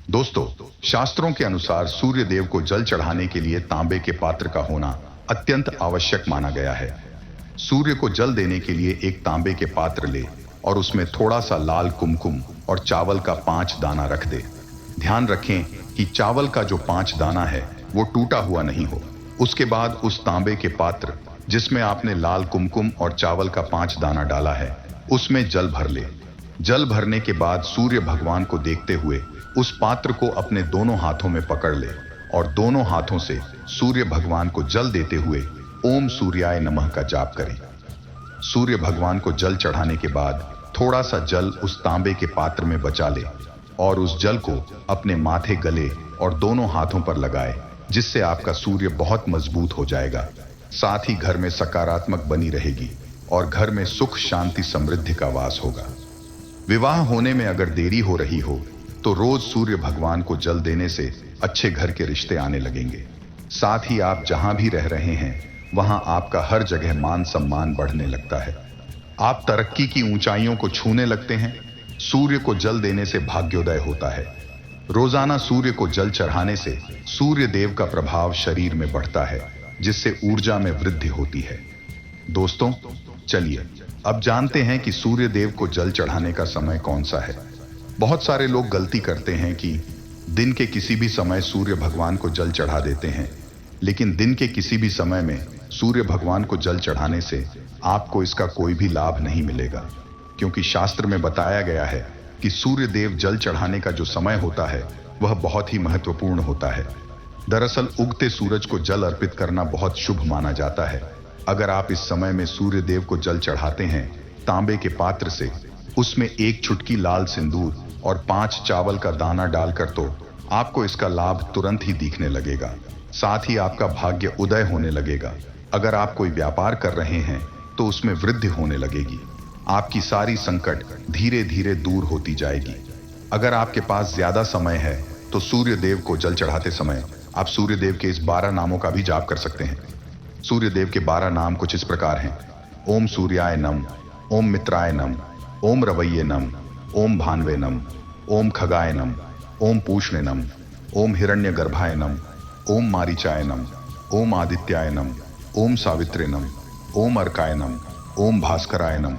दोस्तों, शास्त्रों के अनुसार सूर्य देव को जल चढ़ाने के लिए तांबे के पात्र का होना अत्यंत आवश्यक माना गया है। सूर्य को जल देने के लिए एक तांबे के पात्र ले और उसमें थोड़ा सा लाल कुमकुम और चावल का 5 दाना रख दे। ध्यान रखें कि चावल का जो 5 दाना है वो टूटा हुआ नहीं हो। उसके बाद उस तांबे के पात्र जिसमें आपने लाल कुमकुम और चावल का 5 दाना डाला है, उसमें जल भर ले। जल भरने के बाद सूर्य भगवान को देखते हुए उस पात्र को अपने दोनों हाथों में पकड़ ले और दोनों हाथों से सूर्य भगवान को जल देते हुए ओम सूर्याय नमः का जाप करें। सूर्य भगवान को जल चढ़ाने के बाद थोड़ा सा जल उस तांबे के पात्र में बचा ले और उस जल को अपने माथे, गले और दोनों हाथों पर लगाए, जिससे आपका सूर्य बहुत मजबूत हो जाएगा। साथ ही घर में सकारात्मक बनी रहेगी और घर में सुख, शांति, समृद्धि का वास होगा। विवाह होने में अगर देरी हो रही हो तो रोज सूर्य भगवान को जल देने से अच्छे घर के रिश्ते आने लगेंगे। साथ ही आप जहां भी रह रहे हैं वहां आपका हर जगह मान सम्मान बढ़ने लगता है। आप तरक्की की ऊंचाइयों को छूने लगते हैं। सूर्य को जल देने से भाग्योदय होता है। रोजाना सूर्य को जल चढ़ाने से सूर्य देव का प्रभाव शरीर में बढ़ता है, जिससे ऊर्जा में वृद्धि होती है। दोस्तों, चलिए अब जानते हैं कि सूर्य देव को जल चढ़ाने का समय कौन सा है। बहुत सारे लोग गलती करते हैं कि दिन के किसी भी समय सूर्य भगवान को जल चढ़ा देते हैं, लेकिन दिन के किसी भी समय में सूर्य भगवान को जल चढ़ाने से आपको इसका कोई भी लाभ नहीं मिलेगा, क्योंकि शास्त्र में बताया गया है कि सूर्य देव जल चढ़ाने का जो समय होता है वह बहुत ही महत्वपूर्ण होता है। दरअसल उगते सूरज को जल अर्पित करना बहुत शुभ माना जाता है। अगर आप इस समय में सूर्य देव को जल चढ़ाते हैं तांबे के पात्र से, उसमें 1 चुटकी लाल सिंदूर और 5 चावल का दाना डालकर, तो आपको इसका लाभ तुरंत ही दिखने लगेगा। साथ ही आपका भाग्य उदय होने लगेगा। अगर आप कोई व्यापार कर रहे हैं तो उसमें वृद्धि होने लगेगी। आपकी सारी संकट धीरे धीरे दूर होती जाएगी। अगर आपके पास ज्यादा समय है तो सूर्य देव को जल चढ़ाते समय आप सूर्य देव के इस 12 नामों का भी जाप कर सकते हैं। सूर्य देव के 12 नाम कुछ इस प्रकार हैं: ओम सूर्याय नम, ओम मित्राय नम, ओम रवैये नम, ओम भानवे नम, ओम खगाय नम, ओम पूष्णे नम, ओम हिरण्यगर्भाय नम, ओम मारीचाय नम, ओम आदित्याय नम, ओम सावित्रे नम, ओम अर्काय नम, ओम भास्कराय नम,